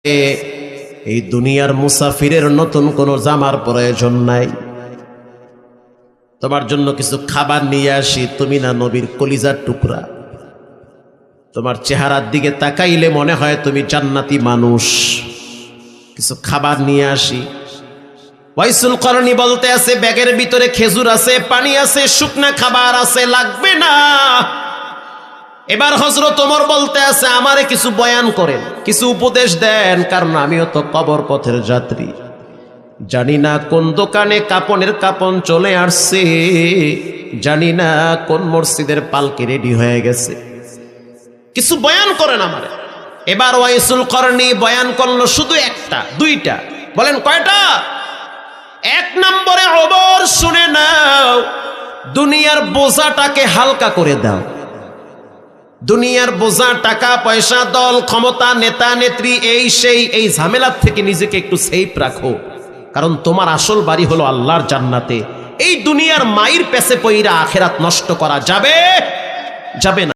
এই দুনিয়ার মুসাফিরের নতুন কোনো জামার প্রয়োজন নাই। তোমার জন্য কিছু খাবার নিয়ে আসি, তুমি না নবীর কলিজার টুকরা, তোমার চেহারার দিকে তাকাইলে মনে হয় তুমি জান্নাতি মানুষ। কিছু খাবার নিয়ে আসি। ওয়াইসুল করনি বলতে আছে ব্যাগের ভিতরে খেজুর আছে, পানি আছে, শুকনা খাবার আছে, লাগবে না। এবার হযরত ওমর বলতে আছে আমারে কিছু বয়ান করেন, কিছু উপদেশ দেন, কারণ আমিও তো কবর পথের যাত্রী। জানি না কোন দোকানে কাপনের কাপন চলে আসছে, জানি না কোন মসজিদের পালকি রেডি হয়ে গেছে, কিছু বয়ান করেন আমারে। এবার ওয়াইসুল করনি বয়ান করলো শুধু একটা, দুইটা। বলেন কয়টা? এক নম্বরে ওমর শুনে নাও, দুনিয়ার বোঝাটাকে হালকা করে দাও। দুনিয়ার বোঝা, টাকা পয়সা, দল ক্ষমতা, নেতা নেত্রী, এই সেই, এই ঝামেলার থেকে নিজেকে একটু সেফ রাখো, কারণ তোমার আসল বাড়ি হলো আল্লাহর জান্নাতে। এই দুনিয়ার মায়ের পেছে পইরা আখেরাত নষ্ট করা যাবে না।